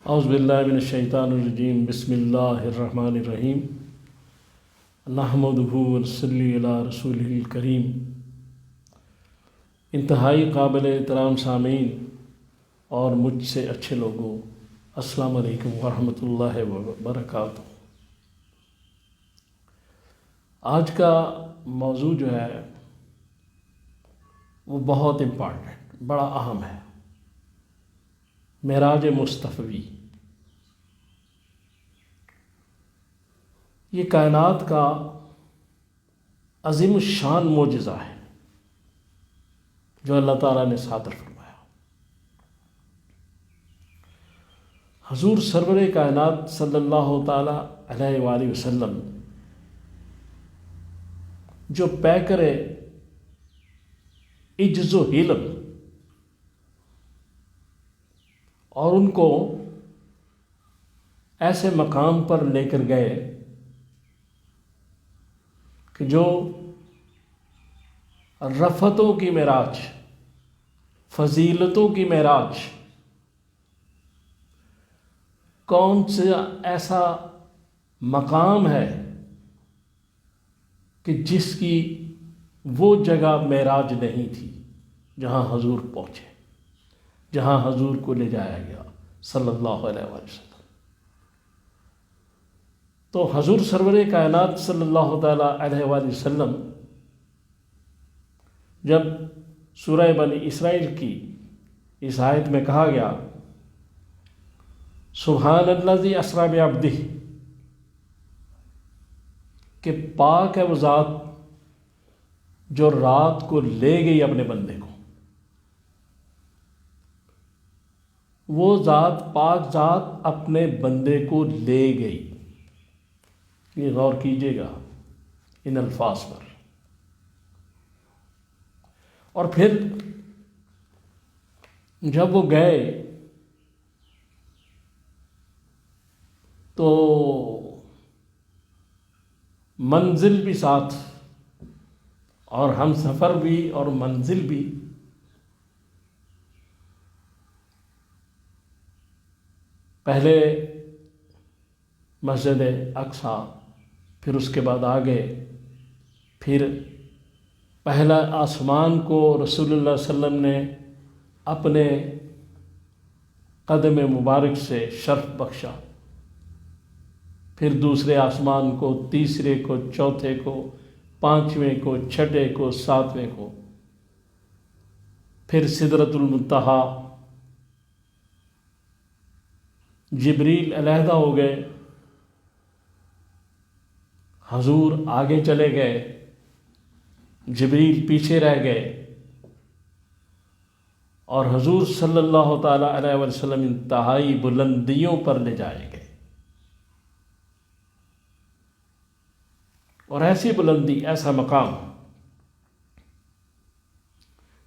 اعوذ باللہ من الشیطان الرجیم بسم اللہ الرحمن الرحیم نحمدہ ونصلی علی رسولہ الکریم۔ انتہائی قابل احترام سامعین اور مجھ سے اچھے لوگوں، السلام علیکم ورحمۃ اللہ وبرکاتہ۔ آج کا موضوع جو ہے وہ بہت امپارٹنٹ، بڑا اہم ہے، معراج مصطفی۔ یہ کائنات کا عظیم الشان معجزہ ہے جو اللہ تعالیٰ نے صادر فرمایا۔ حضور سرور کائنات صلی اللہ تعالیٰ علیہ وآلہ وسلم جو پیکر عجز و حلم، اور ان کو ایسے مقام پر لے کر گئے کہ جو رفتوں کی معراج، فضیلتوں کی معراج، کون سا ایسا مقام ہے کہ جس کی وہ جگہ معراج نہیں تھی جہاں حضور پہنچے، جہاں حضور کو لے جایا گیا صلی اللہ علیہ وآلہ وسلم۔ تو حضور سرور کائنات صلی اللہ تعالیٰ علیہ وآلہ وسلم جب سورہ بنی اسرائیل کی اس آیت میں کہا گیا سبحان الذی اسریٰ بعبدہ، کہ پاک ہے وہ ذات جو رات کو لے گئی اپنے بندے کو، وہ ذات پاک ذات اپنے بندے کو لے گئی۔ یہ غور کیجئے گا ان الفاظ پر۔ اور پھر جب وہ گئے تو منزل بھی ساتھ، اور ہم سفر بھی اور منزل بھی۔ پہلے مسجد اقصیٰ، پھر اس کے بعد آگے، پھر پہلا آسمان کو رسول اللہ صلی اللہ علیہ وسلم نے اپنے قدم مبارک سے شرف بخشا، پھر دوسرے آسمان کو، تیسرے کو، چوتھے کو، پانچویں کو، چھٹے کو، ساتویں کو، پھر سدرۃ المنتہا۔ جبریل علیحدہ ہو گئے، حضور آگے چلے گئے، جبریل پیچھے رہ گئے، اور حضور صلی اللہ تعالیٰ علیہ وسلم انتہائی بلندیوں پر لے جائے گئے۔ اور ایسی بلندی، ایسا مقام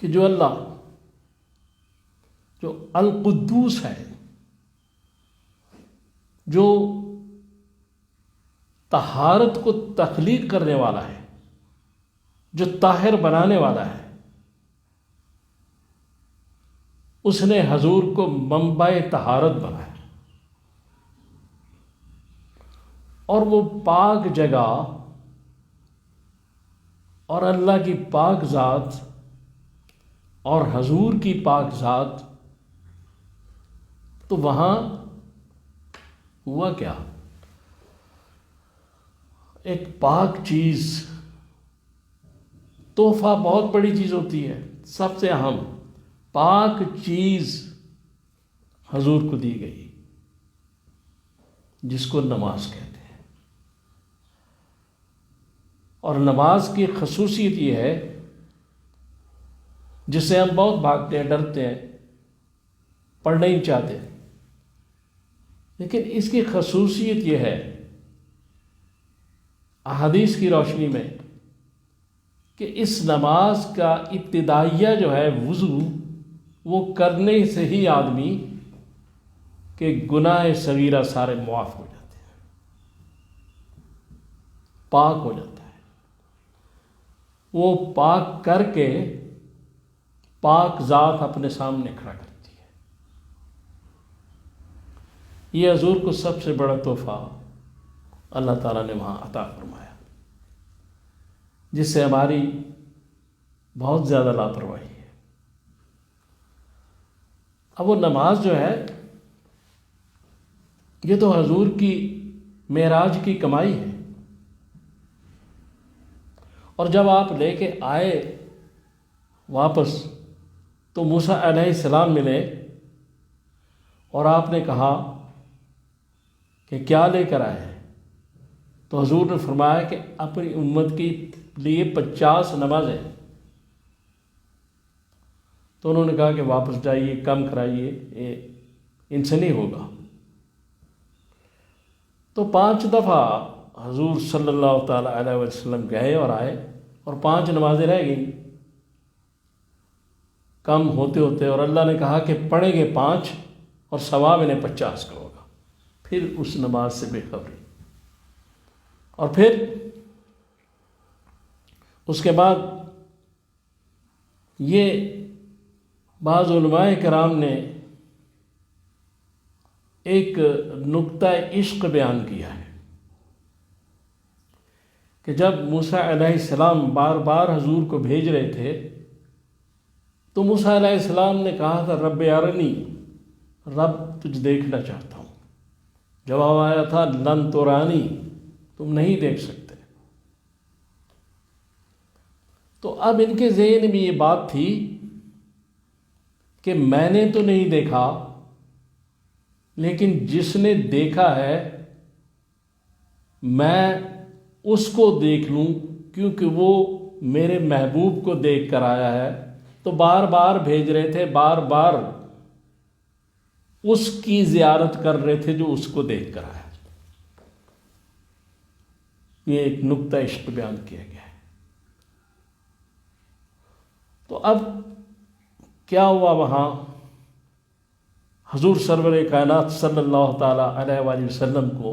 کہ جو اللہ، جو القدوس ہے، جو طہارت کو تخلیق کرنے والا ہے، جو طاہر بنانے والا ہے، اس نے حضور کو منبع طہارت بنایا، اور وہ پاک جگہ اور اللہ کی پاک ذات اور حضور کی پاک ذات، تو وہاں ہوا کیا؟ ایک پاک چیز، تحفہ بہت بڑی چیز ہوتی ہے، سب سے اہم پاک چیز حضور کو دی گئی، جس کو نماز کہتے ہیں۔ اور نماز کی خصوصیت یہ ہے، جس سے ہم بہت بھاگتے ہیں، ڈرتے ہیں، پڑھنا ہی نہیں چاہتے، لیکن اس کی خصوصیت یہ ہے احادیث کی روشنی میں کہ اس نماز کا ابتدائیہ جو ہے وضو، وہ کرنے سے ہی آدمی کے گناہ صغیرہ سارے معاف ہو جاتے ہیں، پاک ہو جاتا ہے۔ وہ پاک کر کے پاک ذات اپنے سامنے کھڑا کرتی ہے۔ یہ حضور کو سب سے بڑا تحفہ اللہ تعالیٰ نے وہاں عطا فرمایا، جس سے ہماری بہت زیادہ لاپرواہی ہے۔ اب وہ نماز جو ہے یہ تو حضور کی معراج کی کمائی ہے، اور جب آپ لے کے آئے واپس تو موسیٰ علیہ السلام ملے اور آپ نے کہا کہ کیا لے کر آئے ہیں؟ تو حضور نے فرمایا کہ اپنی امت کے لیے 50 نمازیں۔ تو انہوں نے کہا کہ واپس جائیے، کم کرائیے، ان سے نہیں ہوگا۔ تو 5 دفعہ حضور صلی اللہ تعالیٰ علیہ وسلم گئے اور آئے، اور 5 نمازیں رہ گئیں کم ہوتے ہوتے، اور اللہ نے کہا کہ پڑھیں گے 5 اور ثواب انہیں 50 کا ہوگا۔ پھر اس نماز سے بے خبری، اور پھر اس کے بعد یہ بعض علماء کرام نے ایک نقطہ عشق بیان کیا ہے کہ جب موسیٰ علیہ السلام بار بار حضور کو بھیج رہے تھے تو موسیٰ علیہ السلام نے کہا تھا رب ارنی، رب تجھ دیکھنا چاہتا ہوں۔ جواب آیا تھا لن ترانی، تم نہیں دیکھ سکتے۔ تو اب ان کے ذہن میں یہ بات تھی کہ میں نے تو نہیں دیکھا، لیکن جس نے دیکھا ہے میں اس کو دیکھ لوں، کیونکہ وہ میرے محبوب کو دیکھ کر آیا ہے۔ تو بار بار بھیج رہے تھے، بار بار اس کی زیارت کر رہے تھے جو اس کو دیکھ کر آیا۔ یہ ایک نقطہ عشق بیان کیا گیا ہے۔ تو اب کیا ہوا وہاں؟ حضور سرور کائنات صلی اللہ تعالیٰ علیہ وآلہ وسلم کو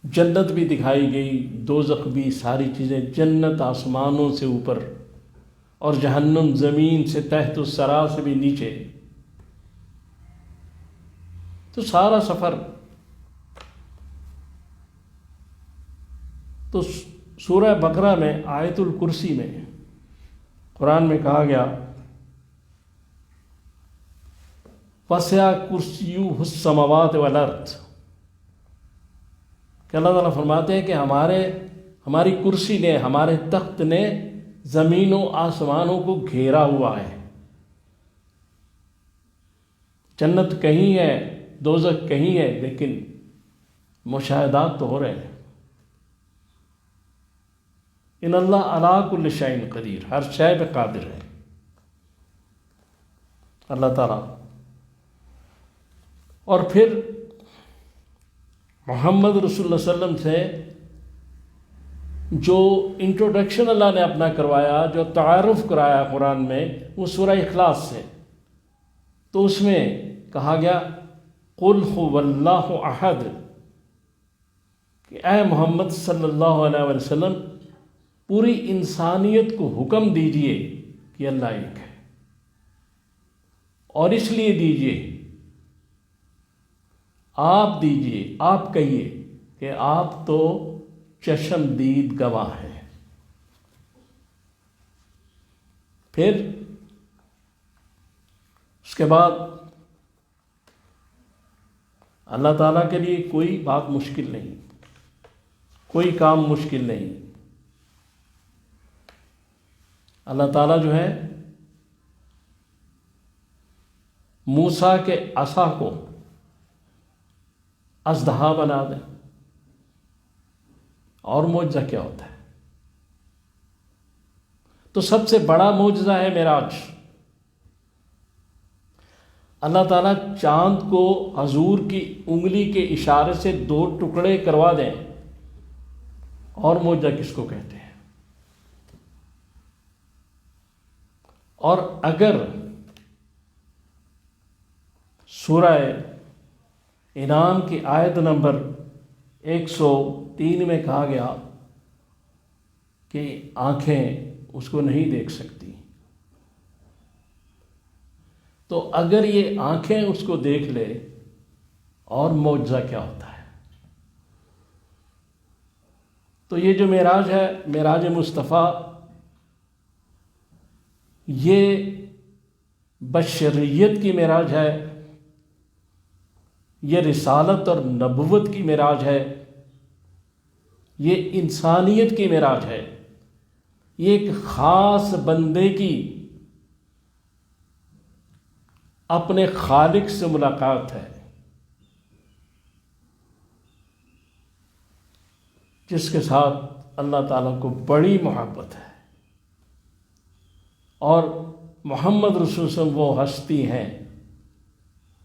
جنت بھی دکھائی گئی، دوزخ بھی، ساری چیزیں، جنت آسمانوں سے اوپر اور جہنم زمین سے تحت الثری سے بھی نیچے۔ تو سارا سفر، تو سورہ بقرہ میں آیت الکرسی میں قرآن میں کہا گیا وَسِعَ كُرْسِيُّهُ السَّمَاوَاتِ وَالْأَرْضِ، کہ اللہ تعالیٰ فرماتے ہیں کہ ہماری کرسی نے، ہمارے تخت نے زمین و آسمانوں کو گھیرا ہوا ہے۔ جنت کہیں ہے، دوزخ کہیں ہے، لیکن مشاہدات تو ہو رہے ہیں۔ ان اللہ علی کل شیء قدیر، ہر شے پہ قادر ہے اللہ تعالیٰ۔ اور پھر محمد رسول اللہ صلی اللہ علیہ وسلم سے جو انٹروڈکشن اللہ نے اپنا کروایا، جو تعارف کرایا قرآن میں، وہ سورہ اخلاص سے۔ تو اس میں کہا گیا قل هو اللہ احد، کہ اے محمد صلی اللہ علیہ وسلم پوری انسانیت کو حکم دیجئے کہ اللہ ایک ہے، اور اس لیے دیجئے، آپ دیجئے، آپ کہیے کہ آپ تو چشمدید گواہ ہیں۔ پھر اس کے بعد اللہ تعالیٰ کے لیے کوئی بات مشکل نہیں، کوئی کام مشکل نہیں۔ اللہ تعالیٰ جو ہے موسیٰ کے عصا کو اژدہا بنا دے، اور معجزہ کیا ہوتا ہے؟ تو سب سے بڑا معجزہ ہے معراج۔ اللہ تعالیٰ چاند کو حضور کی انگلی کے اشارے سے 2 ٹکڑے کروا دیں، اور معجزہ کس کو کہتے ہیں؟ اور اگر سورہ انعام کی آیت نمبر 103 میں کہا گیا کہ آنکھیں اس کو نہیں دیکھ سکتی، تو اگر یہ آنکھیں اس کو دیکھ لے اور معجزہ کیا ہوتا ہے. تو یہ جو معراج ہے، معراج مصطفیٰ، یہ بشریت کی معراج ہے، یہ رسالت اور نبوت کی معراج ہے، یہ انسانیت کی معراج ہے، یہ ایک خاص بندے کی اپنے خالق سے ملاقات ہے، جس کے ساتھ اللہ تعالیٰ کو بڑی محبت ہے. اور محمد رسول اللہ صلی اللہ علیہ وسلم وہ ہستی ہیں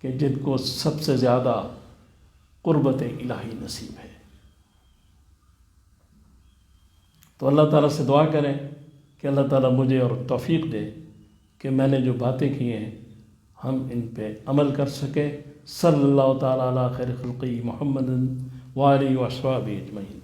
کہ جن کو سب سے زیادہ قربت الہی نصیب ہے. تو اللہ تعالیٰ سے دعا کریں کہ اللہ تعالیٰ مجھے اور توفیق دے کہ میں نے جو باتیں کی ہیں ہم ان پہ عمل کر سکیں. صلی اللہ تعالیٰ علی خیر خلقی محمد وآلہ وصحبہ اجمعین.